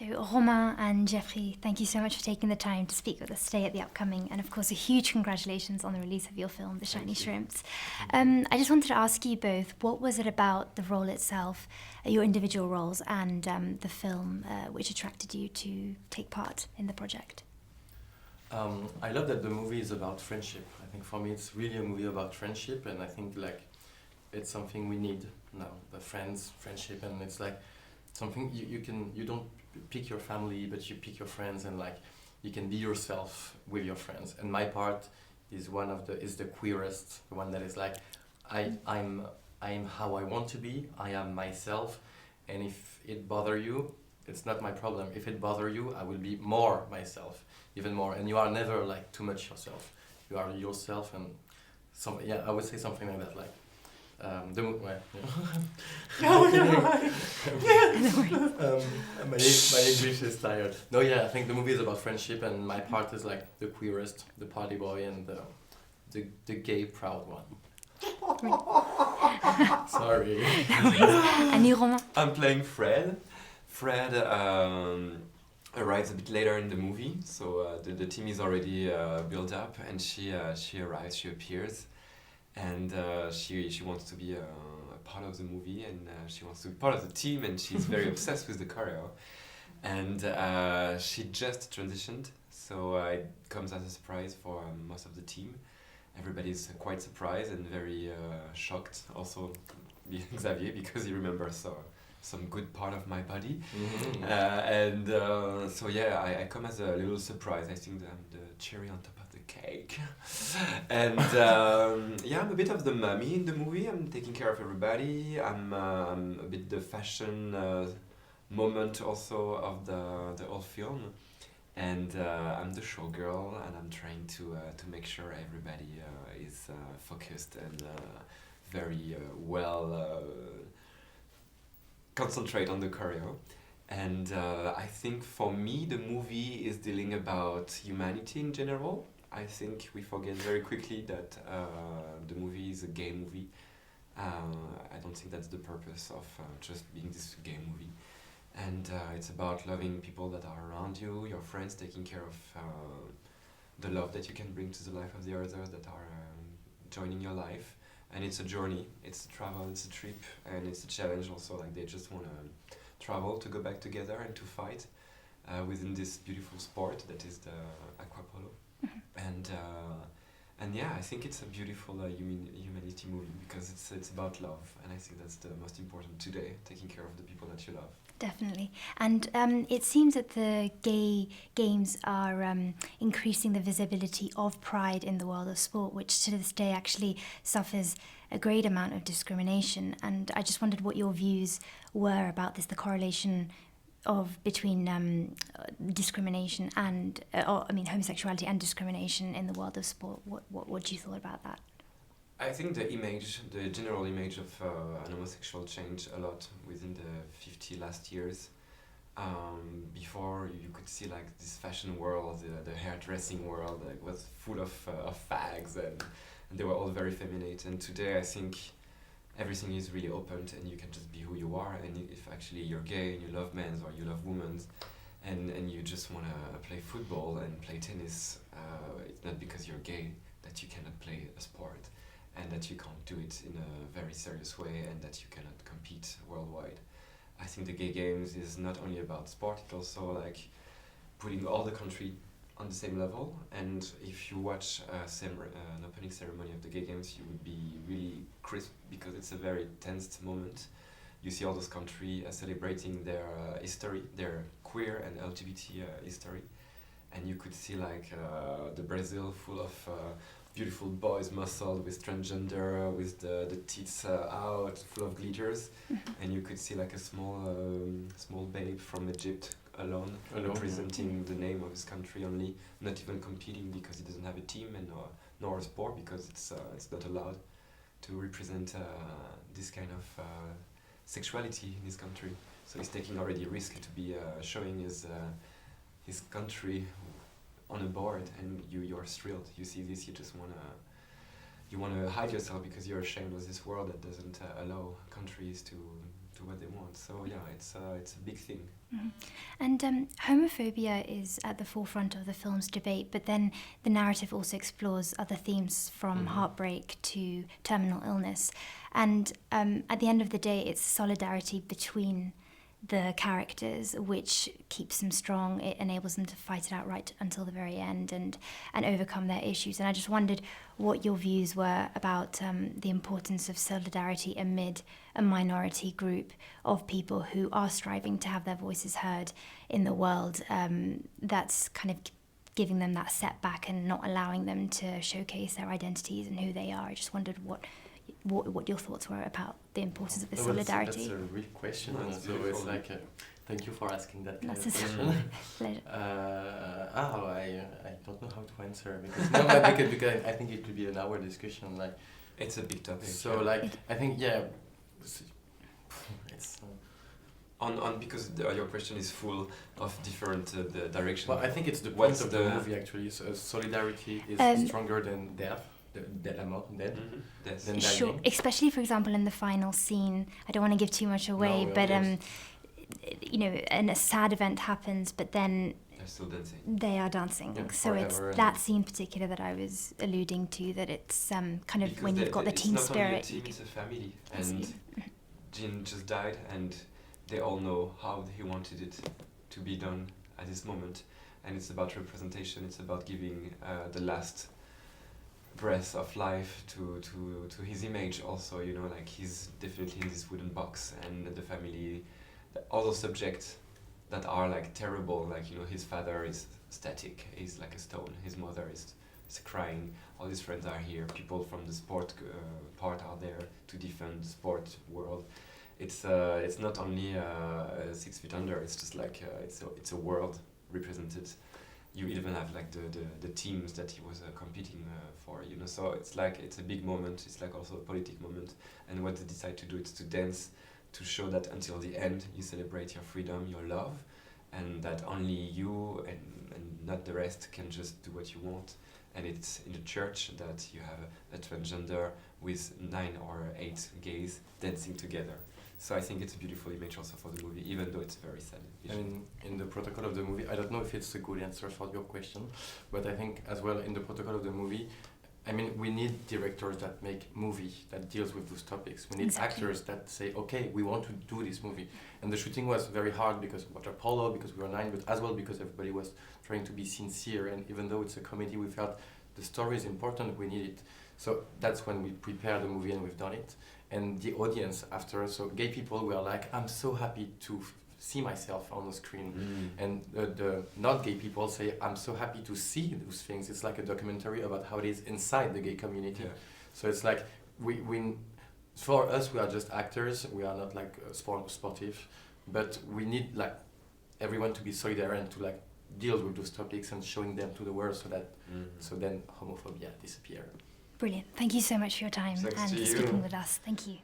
So Romain and Geoffrey, thank you so much for taking the time to speak with us today at the upcoming, and of course a huge congratulations on the release of your film, The Shiny Shrimps. I just wanted to ask you both, what was it about the role itself, your individual roles, and the film which attracted you to take part in the project? I love that the movie is about friendship. I think for me it's really a movie about friendship, and I think like it's something we need now, the friendship, and it's like something you don't pick your family, but you pick your friends, and like you can be yourself with your friends. And my part is the queerest, the one that is like I'm how I want to be. I am myself, and if it bother you, it's not my problem. If it bother you, I will be more myself, even more. And you are never like too much yourself. You are yourself, and I would say something like that, like. My English is tired. No, yeah, I think the movie is about friendship, and my part is like the queerest, the party boy, and the gay proud one. Sorry. And you, Romain? I'm playing Fred. Fred arrives a bit later in the movie, so the team is already built up, and she arrives, she appears. And she wants to be a part of the movie, and she wants to be part of the team, and she's very obsessed with the choreo. And she just transitioned, so it comes as a surprise for most of the team. Everybody's quite surprised and very shocked, also Xavier, because he remembers some good part of my body. Mm-hmm. So yeah, I come as a little surprise. I think that I'm the cherry on top of the cake. And yeah, I'm a bit of the mummy in the movie. I'm taking care of everybody. I'm a bit the fashion moment also of the whole film. And I'm the showgirl, and I'm trying to make sure everybody is focused and very well concentrate on the choreo. And I think for me the movie is dealing about humanity in general. I think we forget very quickly that the movie is a gay movie. I don't think that's the purpose of just being this gay movie. And it's about loving people that are around you, your friends, taking care of the love that you can bring to the life of the others that are joining your life. And it's a journey, it's a travel, it's a trip, and it's a challenge also. Like they just want to travel to go back together and to fight within this beautiful sport that is the aquapolo. And yeah, I think it's a beautiful humanity movie because it's about love, and I think that's the most important today, taking care of the people that you love. Definitely. And it seems that the gay games are increasing the visibility of pride in the world of sport, which to this day actually suffers a great amount of discrimination. And I just wondered what your views were about this, the correlation between discrimination and, homosexuality and discrimination in the world of sport. What do you thought about that? I think the general image of an homosexual changed a lot within the last 50 years. Before you could see like this fashion world, the hairdressing world, like, was full of fags, and they were all very feminine. And today I think everything is really open, and you can just be who you are. And if actually you're gay and you love men or you love women, and you just want to play football and play tennis, it's not because you're gay that you cannot play a sport, and that you can't do it in a very serious way, and that you cannot compete worldwide. I think the gay games is not only about sport, it's also like putting all the country on the same level. And if you watch an opening ceremony of the gay games, you would be really crisp, because it's a very tense moment. You see all those countries celebrating their history, their queer and LGBT history, and you could see like the Brazil full of beautiful boys, muscled, with transgender, with the tits out, full of glitters, and you could see like a small babe from Egypt alone, representing the name of his country only, not even competing because he doesn't have a team and nor a sport, because it's not allowed to represent this kind of sexuality in his country. So he's taking already a risk to be showing his country on a board, and you're thrilled. You see this, you just wanna hide yourself because you're ashamed of this world that doesn't allow countries to to what they want. So yeah, it's a big thing. Mhm. And homophobia is at the forefront of the film's debate, but then the narrative also explores other themes from heartbreak to terminal illness. And at the end of the day, it's solidarity between the characters which keeps them strong. It enables them to fight it out right until the very end and overcome their issues. And I just wondered what your views were about the importance of solidarity amid a minority group of people who are striving to have their voices heard in the world, that's kind of giving them that setback and not allowing them to showcase their identities and who they are. I just wondered what your thoughts were about the importance of the solidarity. That's a real question. No, it's so it's beautiful. like, thank you for asking that kind That's of a question. pleasure. I don't know how to answer because no, but because I think it could be an hour discussion. Like, It's a big topic. so like I think it's. Because your question is full of different the directions. Well, I think it's the point What's of the movie actually. So solidarity is stronger than death. La mort, death. Yes. Then Sure, dying. especially for example in the final scene. I don't want to give too much away, No, but yes. you know, and a sad event happens, but then They're still dancing. they are dancing. Yeah, So it's forever that and- scene in particular that I was alluding to. That it's kind of Because when you've got the team it's not only a spirit. team, it's a family. I see. And Jean just died, and they all know how he wanted it to be done at this moment. And it's about representation. It's about giving the last breath of life to his image. Also, you know, like he's definitely in this wooden box, and the family, all those subjects that are like terrible. Like, you know, his father is static. He's like a stone. His mother is crying. All his friends are here. People from the sport part are there to defend the sport world. It's not only 6 feet under. It's just like it's a world represented. You even have like the teams that he was competing for, you know. So it's like it's a big moment. It's like also a politic moment. And what they decide to do is to dance, to show that until the end you celebrate your freedom, your love, and that only you and not the rest can just do what you want. And it's in the church that you have a transgender with 9 or 8 gays dancing together. So I think it's a beautiful image also for the movie, even though it's very sad. I mean, in the protocol of the movie, I don't know if it's a good answer for your question, but I think as well in the protocol of the movie, I mean, we need directors that make movie that deals with those topics. We need Exactly. actors that say, okay, we want to do this movie. And the shooting was very hard because of water polo, because we were 9, but as well because everybody was trying to be sincere. And even though it's a comedy, we felt the story is important, we need it. So that's when we prepared the movie and we've done it. And the audience after, so gay people were like, I'm so happy to see myself on the screen. And the not gay people say, I'm so happy to see those things. It's like a documentary about how it is inside the gay community. Yeah. So it's like, we for us, we are just actors. We are not like sportive, but we need like everyone to be solidary and to like deal with those topics and showing them to the world so that so then homophobia disappear. Brilliant. Thank you so much for your time Thanks and to for you. speaking with us. Thank you.